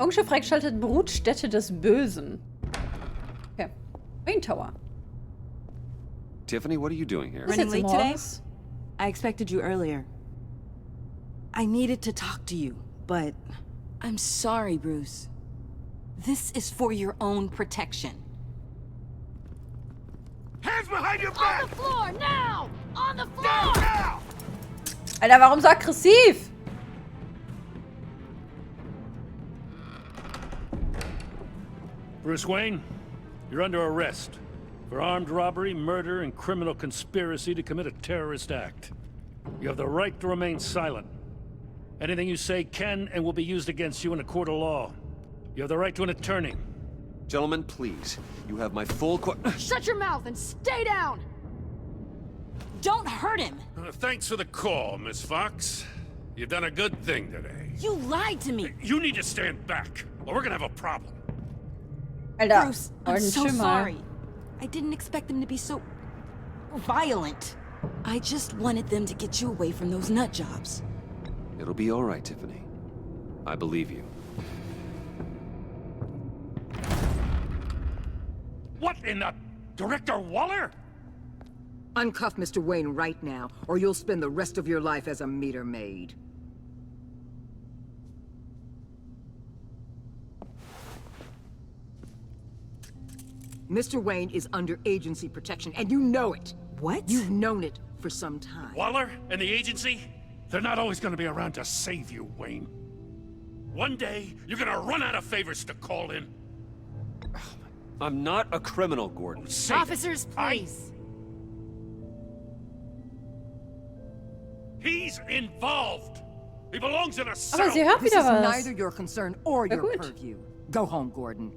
Augenschirm freigeschaltet, Brutstätte des Bösen. Okay. Wayne Tower. Tiffany, what are you doing here? Running late today? I expected you earlier. I needed to talk to you, but I'm sorry, Bruce. This is for your own protection. Hands behind your back! On the floor, now! On the floor! Now! Alter, warum so aggressiv? Bruce Wayne, you're under arrest for armed robbery, murder, and criminal conspiracy to commit a terrorist act. You have the right to remain silent. Anything you say can and will be used against you in a court of law. You have the right to an attorney. Gentlemen, please. You have my full Shut your mouth and stay down! Don't hurt him! Thanks for the call, Miss Fox. You've done a good thing today. You lied to me! You need to stand back, or we're gonna have a problem. Alter, Bruce, I'm so Ordnungsschimmer. sorry. I didn't expect them to be so violent. I just wanted them to get you away from those nut jobs. It'll be all right, Tiffany. I believe you. What in the... Director Waller? Uncuff Mr. Wayne right now, or you'll spend the rest of your life as a meter maid. Mr. Wayne is under agency protection, and you know it. What? You've known it for some time. Waller and the agency? They're not always gonna be around to save you, Wayne. One day, you're gonna run out of favors to call in. I'm not a criminal, Gordon. Save it. Officers, please. He's involved. He belongs in a Aber cell. sie hört This wieder is was. neither your concern or Na your gut. purview. Go home, Gordon.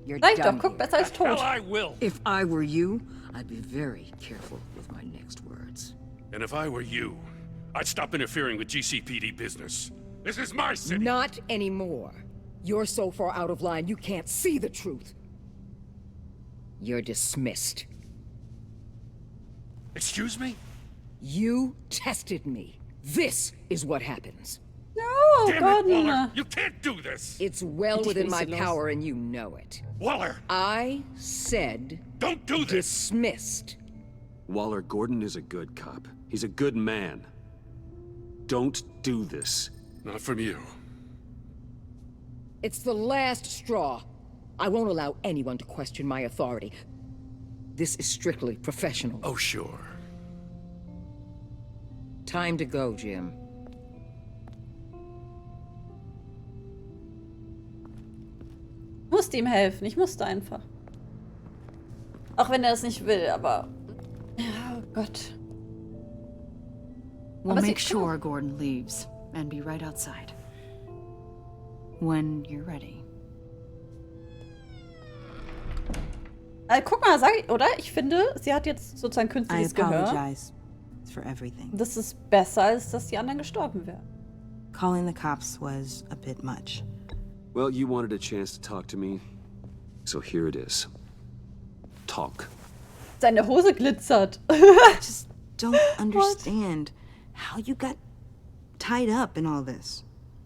You're Sag ich done doch, guck, here. besser als Hell, tot. I will. If I were you, I'd be very careful with my next words. And if I were you, I'd stop interfering with GCPD business. This is my city. Not anymore. You're so far out of line, you can't see the truth. You're dismissed. Excuse me? You tested me. This is what happens. No, Damn it, Gordon. Waller! You can't do this! It's well within my power, and you know it. Waller! I said Don't do this! dismissed. Waller, Gordon is a good cop. He's a good man. Don't do this. Not from you. It's the last straw. I won't allow anyone to question my authority. This is strictly professional. Oh, sure. Time to go, Jim. Ich musste ihm helfen. Ich musste einfach. Auch wenn er es nicht will, aber... Ja, oh Gott. We'll Aber sie- make sure Gordon leaves and be right outside. When you're ready. Guck mal, sag ich, oder? Ich finde, sie hat jetzt sozusagen I künstliches Gehör. apologize for everything. Das ist besser, als dass die anderen gestorben wären. Calling the cops was a bit much. Well, you wanted a chance to talk to me, so here it is. Talk. Seine Hose glitzert. I just don't understand how you got tied up in all this.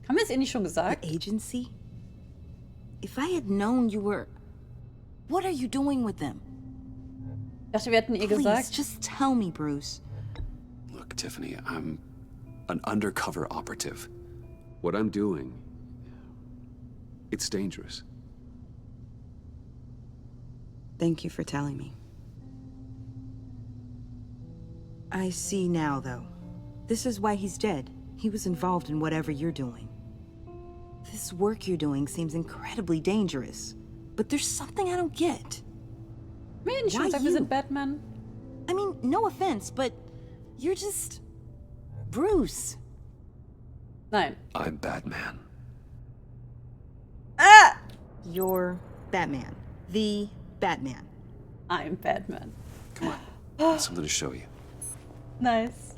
Haben wir es eh nicht schon gesagt? Agency? If I had known you were... What are you doing with them? Ich dachte, wir hätten ihr Please, gesagt. just tell me, Bruce. Look, Tiffany, I'm an undercover operative. What I'm doing, it's dangerous. Thank you for telling me. I see now, though. This is why he's dead. He was involved in whatever you're doing. This work you're doing seems incredibly dangerous. But there's something I don't get. Wir haben schon Why gesagt, wir you? sind Batman. I mean, no offense, but you're just... Bruce. Nein. I'm Batman. Ah! You're Batman. The Batman. I'm Batman. Come on, I got something to show you. Nice.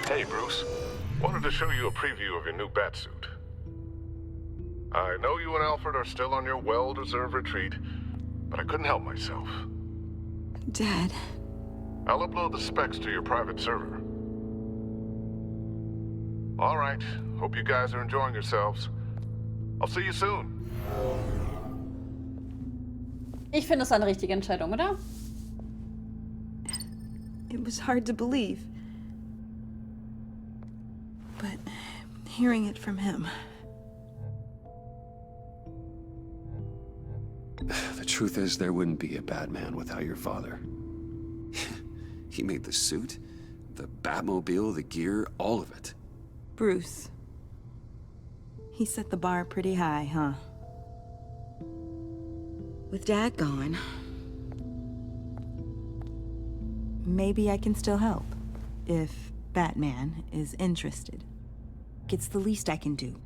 Hey, Bruce. Wanted to show you a preview of your new batsuit. I know you and Alfred are still on your well-deserved retreat, but I couldn't help myself. Dad. I'll upload the specs to your private server. All right. Hope you guys are enjoying yourselves. I'll see you soon. Ich finde es eine richtige Entscheidung, oder? It was hard to believe. But hearing it from him... The truth is, there wouldn't be a Batman without your father. He made the suit, the Batmobile, the gear, all of it. Bruce. He set the bar pretty high, huh? With Dad gone... maybe I can still help. If Batman is interested. It's the least I can do.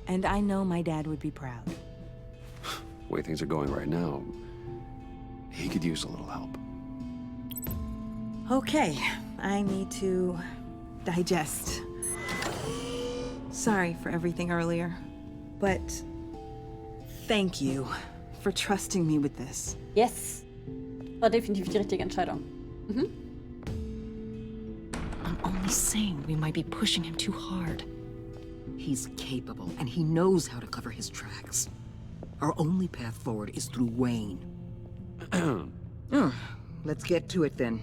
And I know my dad would be proud. The way things are going right now, he could use a little help. Okay, I need to digest. Sorry for everything earlier, but thank you for trusting me with this. Yes. War definitiv die richtige Entscheidung. Mhm. I'm only saying we might be pushing him too hard. He's capable, and he knows how to cover his tracks. Our only path forward is through Wayne. Let's get to it then.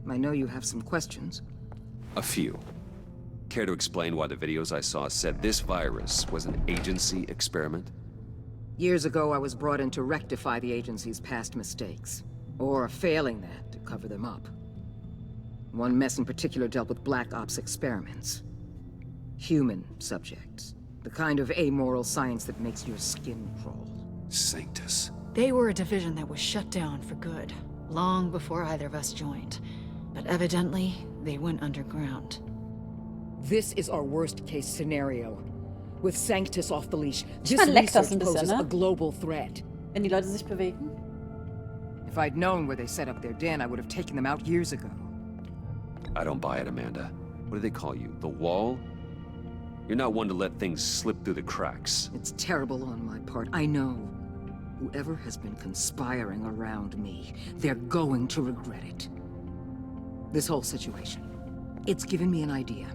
I know you have some questions. A few. Care to explain why the videos I saw said this virus was an agency experiment? Years ago, I was brought in to rectify the agency's past mistakes. Or failing that, to cover them up. One mess in particular dealt with Black Ops experiments. Human subjects. The kind of amoral science that makes your skin crawl. Sanctus. They were a division that was shut down for good, long before either of us joined. But evidently, they went underground. This is our worst-case scenario. With Sanctus off the leash, this Man leckt das research ein bisschen, poses ne? a global threat. Wenn die Leute sich bewegen. If I'd known where they set up their den, I would have taken them out years ago. I don't buy it, Amanda. What do they call you? The Wall? You're not one to let things slip through the cracks. It's terrible on my part, I know. Whoever has been conspiring around me, they're going to regret it. This whole situation, it's given me an idea.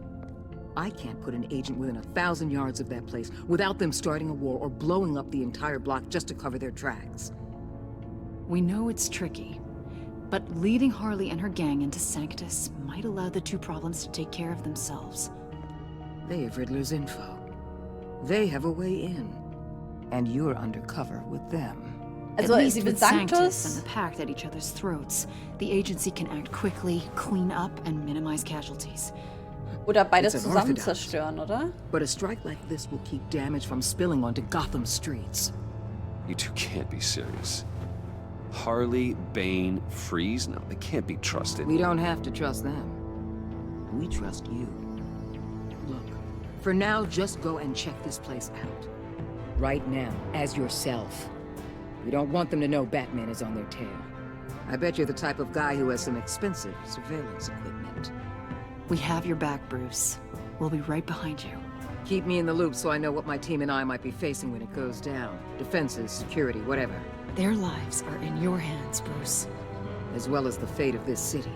I can't put an agent within 1,000 yards of that place without them starting a war or blowing up the entire block just to cover their tracks. We know it's tricky, but leading Harley and her gang into Sanctus might allow the two problems to take care of themselves. They have Riddler's info. They have a way in. And you're undercover with them. At Also, least sie with will Sanctus Sanctus. and the Pact at each other's throats, the agency can act quickly, clean up, and minimize casualties. Oder beide It's zusammen unorthodox. zerstören, oder? But a strike like this will keep damage from spilling onto Gotham streets. You two can't be serious. Harley, Bane, Freeze? No, they can't be trusted. We don't have to trust them. We trust you. Look, for now, just go and check this place out. Right now, as yourself. We don't want them to know Batman is on their tail. I bet you're the type of guy who has some expensive surveillance equipment. We have your back, Bruce. We'll be right behind you. Keep me in the loop so I know what my team and I might be facing when it goes down. Defenses, security, whatever. Their lives are in your hands, Bruce. As well as the fate of this city.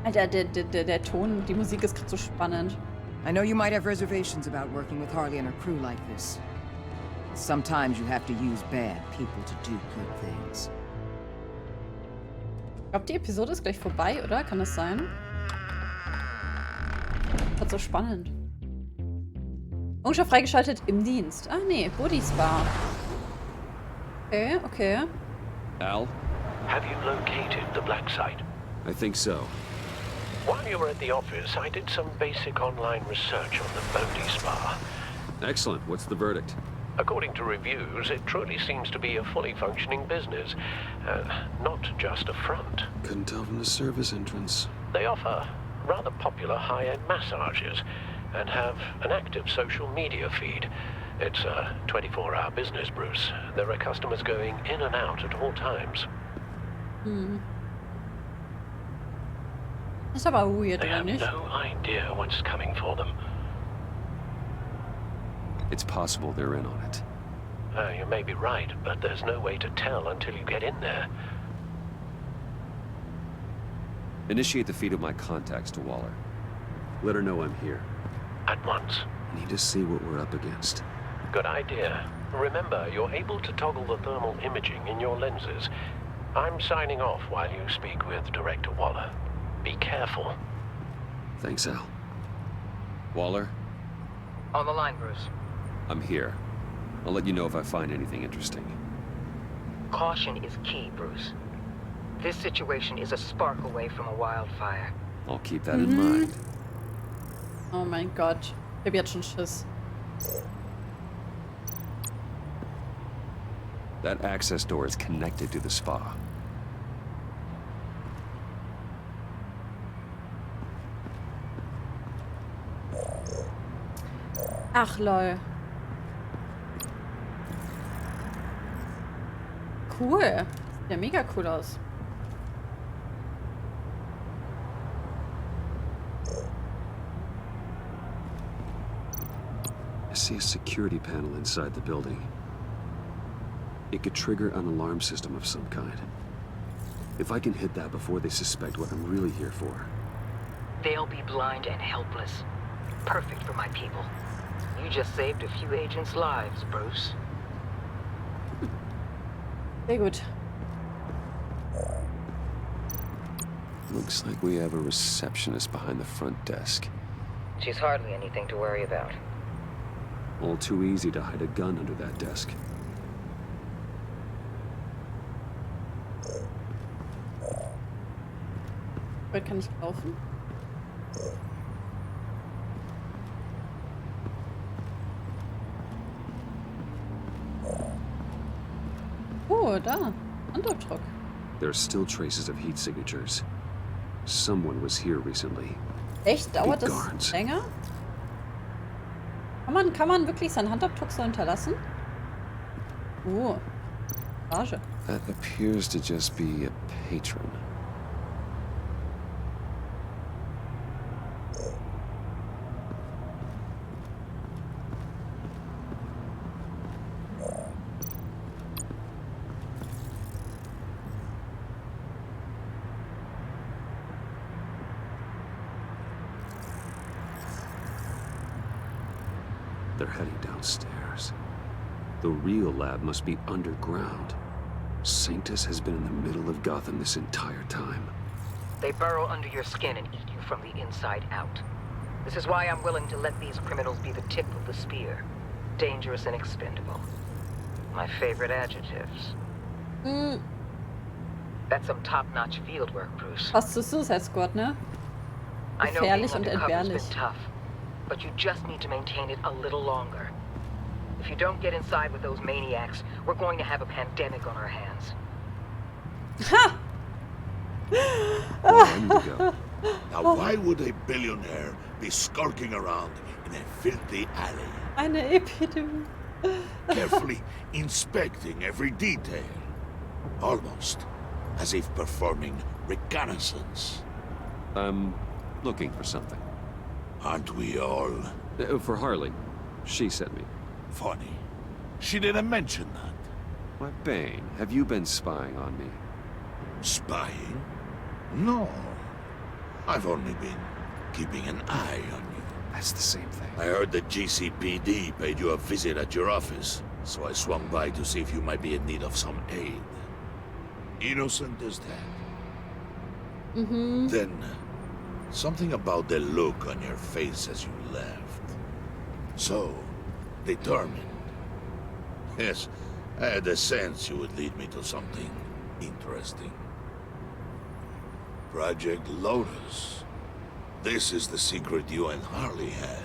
Alter, der Ton, die Musik ist gerade so spannend. I know you might have reservations about working with Harley and her crew like this. Sometimes you have to use bad people to do good things. Ich glaube, die Episode ist gleich vorbei, oder? Kann das sein? Das so spannend. Unscharf freigeschaltet im Dienst. Ah, nee, Buddy's Bar. Okay, okay. Al? Have you located the black site? I think so. While you were at the office, I did some basic online research on the Bodhi Spa. Excellent. What's the verdict? According to reviews, it truly seems to be a fully functioning business, not just a front. Couldn't tell from the service entrance. They offer rather popular high-end massages and have an active social media feed. It's a 24-hour business, Bruce. There are customers going in and out at all times. Das ist aber weird, They oder have nicht? no idea what's coming for them. It's possible they're in on it. You may be right, but there's no way to tell until you get in there. Initiate the feed of my contacts to Waller. Let her know I'm here. At once. I need to see what we're up against. Good idea. Remember, you're able to toggle the thermal imaging in your lenses. I'm signing off while you speak with Director Waller. Be careful. Thanks, Al. Waller, On the line, Bruce. I'm here. I'll let you know if I find anything interesting. Caution is key, Bruce. This situation is a spark away from a wildfire. I'll keep that in mind. Oh mein Gott. Ich hab jetzt schon Schiss. That access door is connected to the spa. Ach lol. Cool. Sieht ja mega cool aus. I see a security panel inside the building. It could trigger an alarm system of some kind. If I can hit that before they suspect what I'm really here for. They'll be blind and helpless. Perfect for my people. You just saved a few agents' lives, Bruce. Sehr gut. Looks like we have a receptionist behind the front desk. She's hardly anything to worry about. All too easy to hide a gun under that desk. Weit kann ich laufen? Oh, da. Handabdruck. There are still traces of heat signatures. Someone was here recently. Echt? Dauert das Guards. länger? Kann man wirklich seinen Handabdruck so hinterlassen? Rage. That appears to just be a patron. They're heading downstairs. The real lab must be underground. Sanctus has been in the middle of Gotham this entire time. They burrow under your skin and eat you from the inside out. This is why I'm willing to let these criminals be the tip of the spear. Dangerous and expendable. My favorite adjectives. That's some top-notch field work, Bruce. Passt zu Suicide Squad, ne? I know being Gefährlich und undercover's been entbehrlich. tough, but you just need to maintain it a little longer. If you don't get inside with those maniacs, we're going to have a pandemic on our hands. Ha! Where I need to go. Now, why would a billionaire be skulking around in a filthy alley, Eine Epidemie. carefully inspecting every detail? Almost as if performing reconnaissance. I'm looking for something. Aren't we all? For Harley. She sent me. Funny. She didn't mention that. Why, Bane, have you been spying on me? Spying? No. I've only been keeping an eye on you. That's the same thing. I heard the GCPD paid you a visit at your office, so I swung by to see if you might be in need of some aid. Innocent as that. Then, something about the look on your face as you left. So, determined. Yes, I had a sense you would lead me to something interesting. Project Lotus. This is the secret you and Harley had.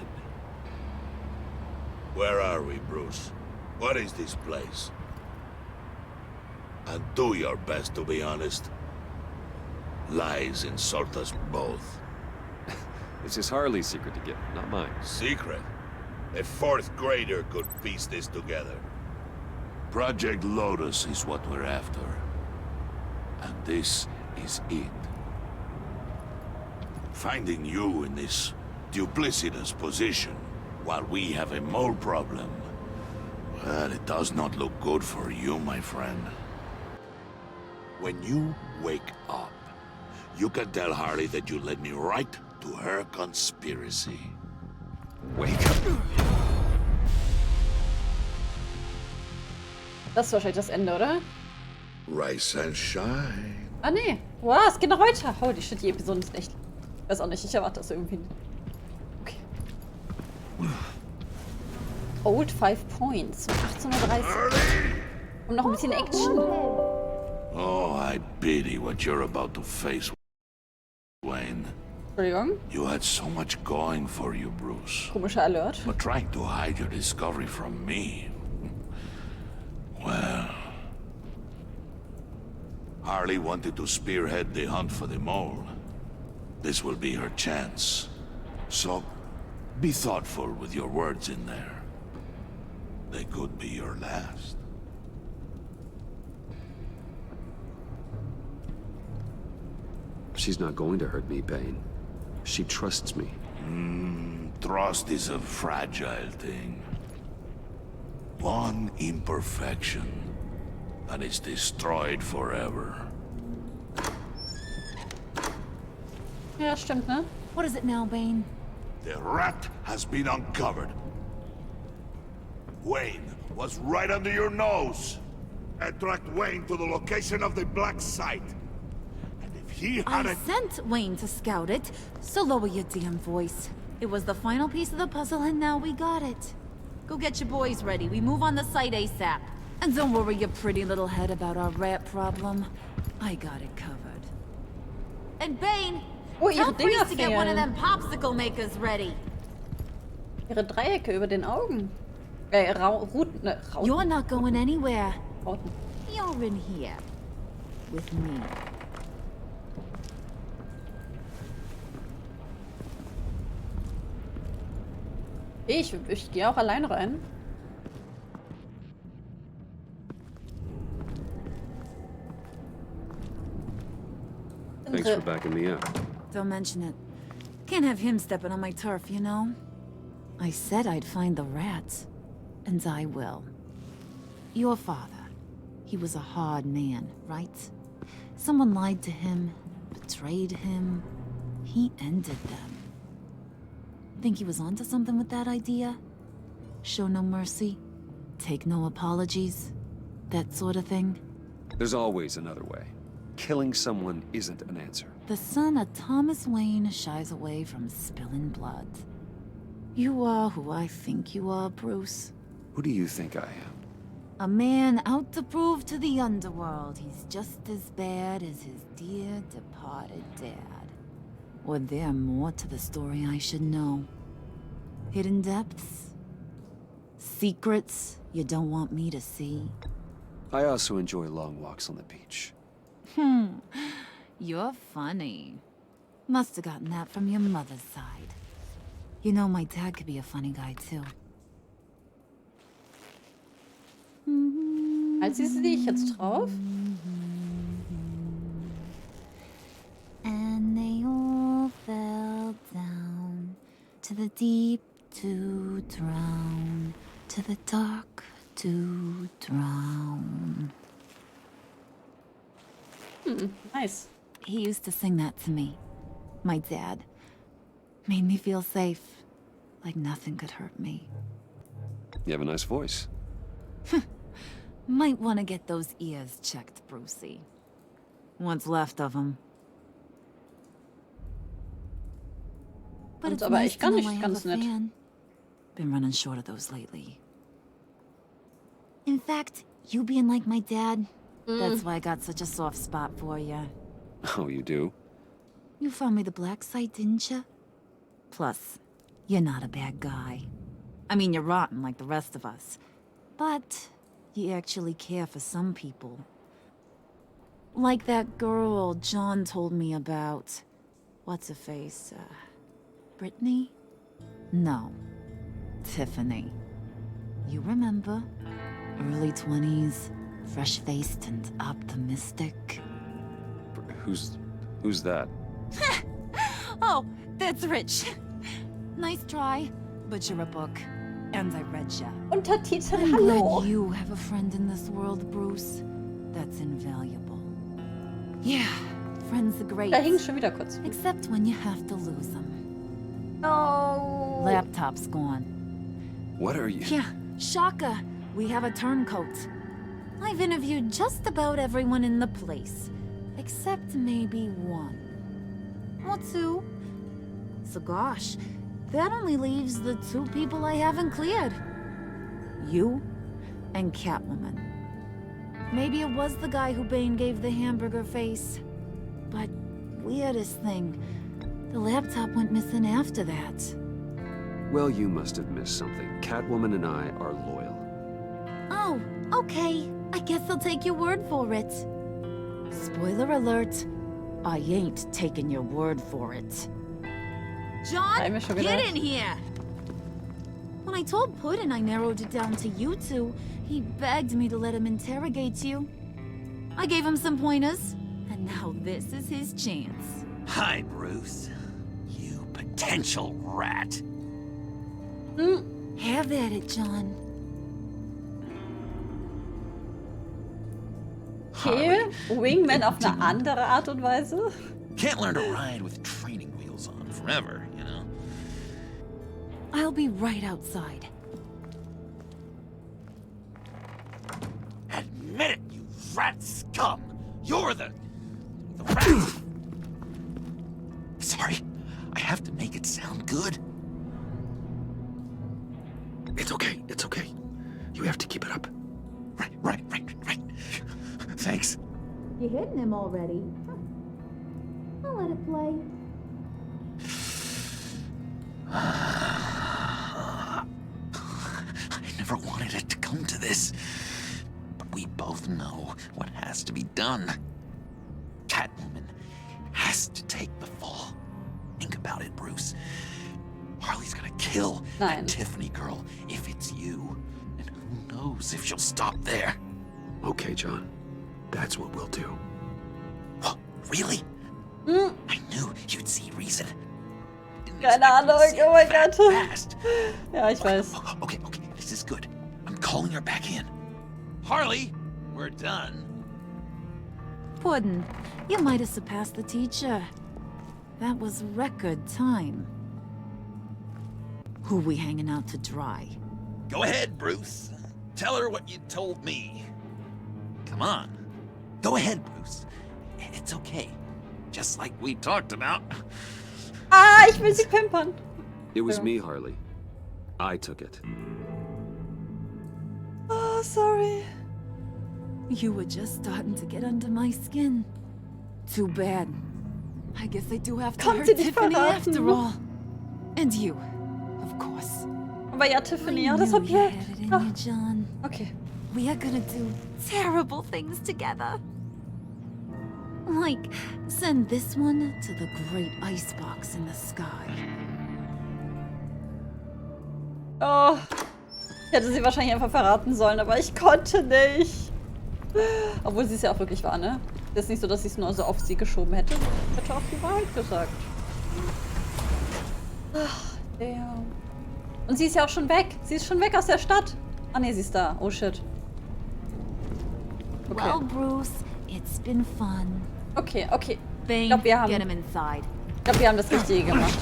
Where are we, Bruce? What is this place? And do your best to be honest. Lies insult us both. This is Harley's secret to get, not mine. Secret? A fourth grader could piece this together. Project Lotus is what we're after. And this is it. Finding you in this duplicitous position while we have a mole problem. Well, it does not look good for you, my friend. When you wake up, you can tell Harley that you led me right to her conspiracy. Wake up. Das ist wahrscheinlich das Ende, oder? Rise and shine. Ah, nee. Wow, es geht noch weiter. Holy shit, die Episoden sind echt... Ich weiß auch nicht, ich erwarte das irgendwie nicht. Okay. Old 5 Points. 18:30 Uhr. Und noch ein bisschen Action. Oh, I pity what you're about to face, Wayne. Entschuldigung. You had so much going for you, Bruce. Komischer Alert. But trying to hide your discovery from me... Well... Harley wanted to spearhead the hunt for the mole. This will be her chance. So, be thoughtful with your words in there. They could be your last. She's not going to hurt me, Bane. She trusts me. Trust is a fragile thing. One imperfection, and it's destroyed forever. Ja, stimmt, ne? What is it now, Bane? The rat has been uncovered. Wayne was right under your nose. I tracked Wayne to the location of the black site. And if he had I sent Wayne to scout it, so lower your damn voice. It was the final piece of the puzzle and now we got it. Go get your boys ready. We move on the site ASAP. And don't worry your pretty little head about our rat problem. I got it covered. And Bane, Oh, ihre tell Dinger Priest to get one of fehlen. them popsicle makers ready. Ihre Dreiecke über den Augen. Ruten, ne, Rauten. You're not going anywhere. Rauten. You're in here. With me. Ich gehe auch allein rein. Thanks for backing me up. Don't mention it. Can't have him stepping on my turf, you know? I said I'd find the rats. And I will. Your father. He was a hard man, right? Someone lied to him, betrayed him. He ended them. Think he was onto something with that idea? Show no mercy? Take no apologies? That sort of thing? There's always another way. Killing someone isn't an answer. The son of Thomas Wayne shies away from spilling blood. You are who I think you are, Bruce. Who do you think I am? A man out to prove to the underworld he's just as bad as his dear departed dad. Or there more to the story I should know? Hidden depths? Secrets you don't want me to see? I also enjoy long walks on the beach. You're funny. Must have gotten that from your mother's side. You know, my dad could be a funny guy, too. Als sie ich jetzt drauf? And they all fell down to the deep to drown, to the dark to drown. Nice. He used to sing that to me. My dad. Made me feel safe. Like nothing could hurt me. You have a nice voice. Might want to get those ears checked, Brucey. What's left of them. But it's aber nice ich to kann know nicht I have ganz a nett. fan. Been running short of those lately. In fact, you being like my dad, that's why I got such a soft spot for you. Oh, you do? You found me the black site, didn't you? Plus, you're not a bad guy. I mean, you're rotten like the rest of us. But you actually care for some people. Like that girl John told me about. What's her face? Brittany? No. Tiffany. You remember? Early 20s, fresh-faced and optimistic. Who's that? Oh, that's Rich. Nice try, but you're a book. And I read ya. Untertitel, I'm hallo. glad you have a friend in this world, Bruce. That's invaluable. Yeah, friends are great. Da hing schon wieder kurz. Except when you have to lose them. No. Laptop's gone. What are you? Yeah, shocker. We have a turncoat. I've interviewed just about everyone in the place. Except maybe one. Or two. So gosh, that only leaves the two people I haven't cleared. You and Catwoman. Maybe it was the guy who Bane gave the hamburger face. But weirdest thing, the laptop went missing after that. Well, you must have missed something. Catwoman and I are loyal. Oh, okay. I guess I'll take your word for it. Spoiler alert, I ain't taking your word for it. John, get in here! When I told Puddin' I narrowed it down to you two, he begged me to let him interrogate you. I gave him some pointers, and now this is his chance. Hi, Bruce. You potential rat. Have at it, John. Okay, Wingman auf eine andere Art und Weise. Can't learn to ride with training wheels on forever, you know? I'll be right outside. Admit it, you rat scum! You're the rat! Sorry, I have to make it sound good. It's okay, it's okay. You have to keep it up. Right. Thanks. You hitting him already? I'll let it play. I never wanted it to come to this. But we both know what has to be done. Catwoman has to take the fall. Think about it, Bruce. Harley's gonna kill that Tiffany girl if it's you. And who knows if she'll stop there. Okay, John. That's what we'll do. Oh, really? I knew you'd see reason. Keine Ahnung, oh mein Gott. Ja, ich weiß. Okay, this is good. I'm calling her back in. Harley, we're done. Puddin', you might have surpassed the teacher. That was record time. Who we hanging out to dry? Go ahead, Bruce. Tell her what you told me. Come on. Go ahead, Bruce. It's okay. Just like we talked about. Ah, ich will sie pimpern. It was me, Harley. I took it. Oh, sorry. You were just starting to get under my skin. Too bad. I guess I do have to hurt Tiffany after all. And you, of course. Aber ja, Tiffany, ja, das Objekt. John. Okay. We are gonna do terrible things together. Like, send this one to the great icebox in the sky. Oh. Ich hätte sie wahrscheinlich einfach verraten sollen, aber ich konnte nicht. Obwohl sie es ja auch wirklich war, ne? Das ist nicht so, dass ich es nur so auf sie geschoben hätte. Ich hätte auch die Wahrheit gesagt. Ach, damn. Und sie ist ja auch schon weg. Sie ist schon weg aus der Stadt. Ah, ne, sie ist da. Oh, shit. Okay. Well, Bruce, it's been fun. Okay. Bane, ich glaube, wir haben das Richtige gemacht.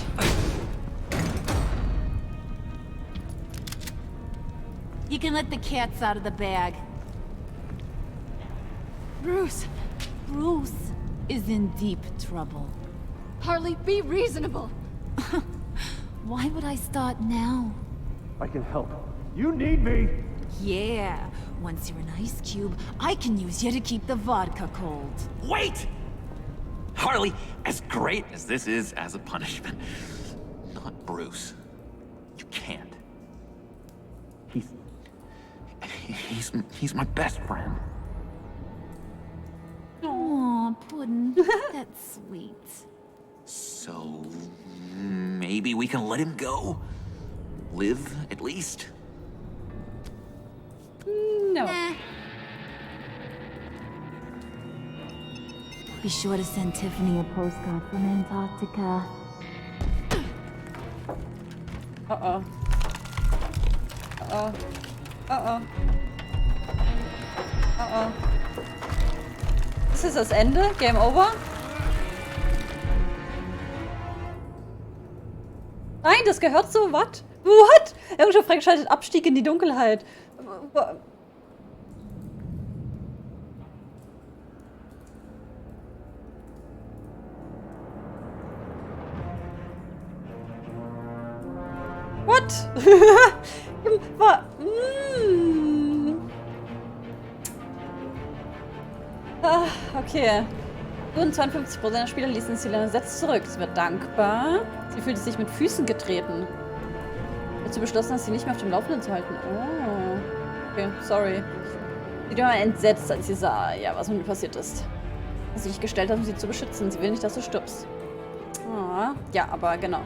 You can let the cats out of the bag. Bruce is in deep trouble. Harley, be reasonable. Why would I start now? I can help. You need me. Yeah, once you're an ice cube, I can use you to keep the vodka cold. Wait! Harley, as great as this is as a punishment, not Bruce. You can't. He's my best friend. Aw, Puddin', that's sweet. So, maybe we can let him go? Live, at least? No. Nah. Be sure to send Tiffany a postcard from Antarctica. Uh-oh. Ist das das Ende? Game over? Nein, das gehört so. What? What? Irgendwer freigeschaltet Abstieg in die Dunkelheit. What? Okay. Nur 52% der Spieler ließen Selena setzt zurück. Sie wird dankbar. Sie fühlte sich mit Füßen getreten. Dazu beschlossen, sie nicht mehr auf dem Laufenden zu halten. Oh. Okay, sorry. Sie war entsetzt, als sie sah, ja, was mit mir passiert ist. Dass sie dich gestellt hat, um sie zu beschützen. Sie will nicht, dass du stirbst. Oh, ja, aber genau.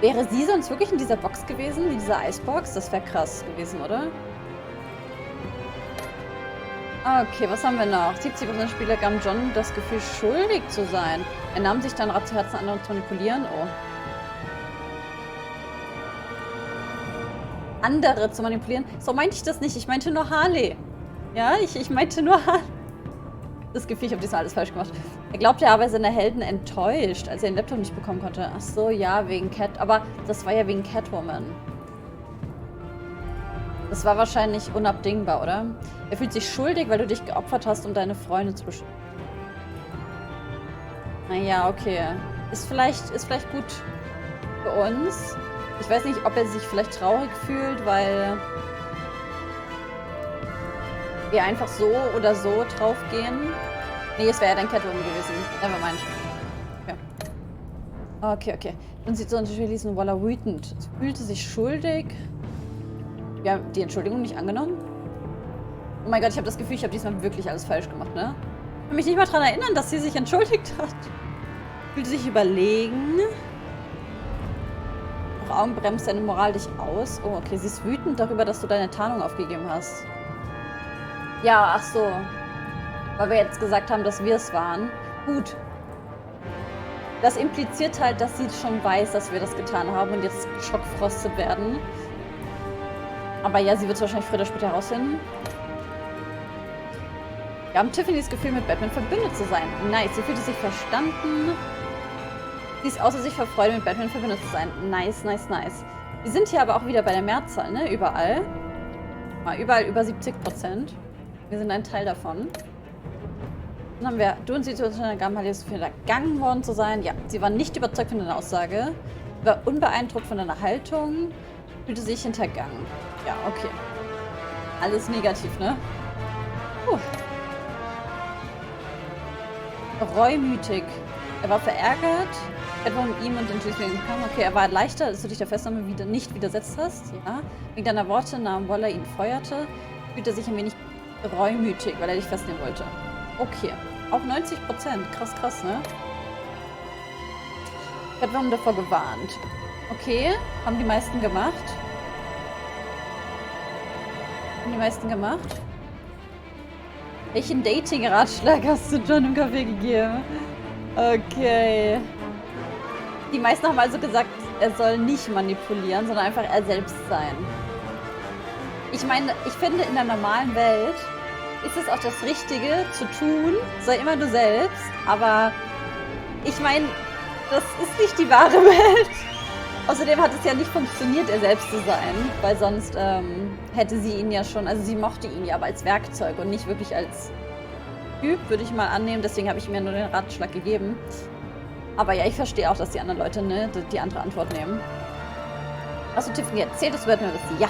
Wäre sie sonst wirklich in dieser Box gewesen, wie dieser Eisbox? Das wäre krass gewesen, oder? Okay, was haben wir noch? 70% der Spieler gaben John das Gefühl, schuldig zu sein. Er nahm sich dann Rat zu Herzen, andere zu manipulieren. Oh. Andere zu manipulieren? So meinte ich das nicht. Ich meinte nur Harley. Ja, ich meinte nur Harley. Das Gefühl, ich habe diesmal alles falsch gemacht. Er glaubte, er war seine Helden enttäuscht, als er den Laptop nicht bekommen konnte. Ach so, ja, wegen Cat... Aber das war ja wegen Catwoman. Das war wahrscheinlich unabdingbar, oder? Er fühlt sich schuldig, weil du dich geopfert hast, um deine Freunde zu beschützen. Naja, okay. Ist vielleicht gut für uns. Ich weiß nicht, ob er sich vielleicht traurig fühlt, weil wir einfach so oder so draufgehen. Nee, es wäre ja dann Catwoman gewesen. Nevermind. Okay. Okay. Und sie zu unterschließen, Waller wütend. Sie fühlte sich schuldig. Wir haben die Entschuldigung nicht angenommen. Oh mein Gott, ich habe das Gefühl, ich habe diesmal wirklich alles falsch gemacht, ne? Ich kann mich nicht mal daran erinnern, dass sie sich entschuldigt hat. Fühlte sich überlegen. Auch Augen bremst deine Moral dich aus. Oh, okay, sie ist wütend darüber, dass du deine Tarnung aufgegeben hast. Ja, ach so. Weil wir jetzt gesagt haben, dass wir es waren. Gut. Das impliziert halt, dass sie schon weiß, dass wir das getan haben und jetzt schockfrostet werden. Aber ja, sie wird es wahrscheinlich früher oder später herausfinden. Wir haben Tiffany's Gefühl, mit Batman verbündet zu sein. Nice, sie fühlte sich verstanden. Sie ist außer sich vor Freude, mit Batman verbündet zu sein. Nice, nice, nice. Wir sind hier aber auch wieder bei der Mehrzahl, ne? Überall. Mal überall über 70%. Wir sind ein Teil davon. Dann haben wir, du und sie zu gaben das Gefühl, ergangen worden zu sein. Ja, sie war nicht überzeugt von deiner Aussage. Sie war unbeeindruckt von deiner Haltung. Fühlte sich hintergangen. Ja, okay. Alles negativ, ne? Reumütig. Er war verärgert. Etwa um ihm und den Schleswig gekommen. Okay, er war erleichtert, als du dich der Festnahme nicht widersetzt hast. Ja. Wegen deiner Worte nahm Waller ihn feuerte, fühlte er sich ein wenig reumütig, weil er dich festnehmen wollte. Okay. Auch 90%. Krass, krass, ne? Ich habe davor gewarnt. Okay. Haben die meisten gemacht. Welchen Dating-Ratschlag hast du John im Café gegeben? Okay. Die meisten haben also gesagt, er soll nicht manipulieren, sondern einfach er selbst sein. Ich meine, ich finde, in der normalen Welt ist es auch das Richtige zu tun, sei immer du selbst, aber ich meine, das ist nicht die wahre Welt. Außerdem hat es ja nicht funktioniert, er selbst zu sein, weil sonst hätte sie ihn ja schon, also sie mochte ihn ja aber als Werkzeug und nicht wirklich als Typ, würde ich mal annehmen. Deswegen habe ich ihm ja nur den Ratschlag gegeben. Aber ja, ich verstehe auch, dass die anderen Leute ne, die andere Antwort nehmen. Hast du Tiffany erzählt, das wird mir wissen? Ja.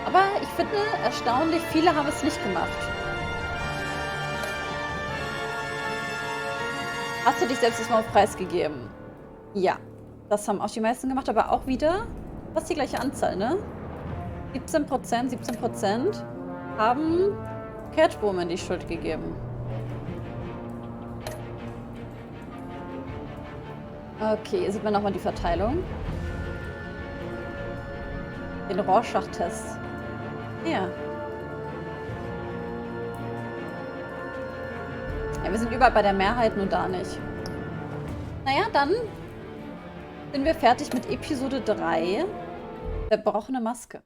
Aber ich finde, erstaunlich, viele haben es nicht gemacht. Hast du dich selbst erstmal auf Preis gegeben? Ja. Das haben auch die meisten gemacht, aber auch wieder fast die gleiche Anzahl, ne? 17% haben Catwoman die Schuld gegeben. Okay, hier sieht man nochmal die Verteilung. Den Rorschach-Test. Ja. Ja, wir sind überall bei der Mehrheit, nur da nicht. Naja, dann sind wir fertig mit Episode 3. Verbrochene Maske.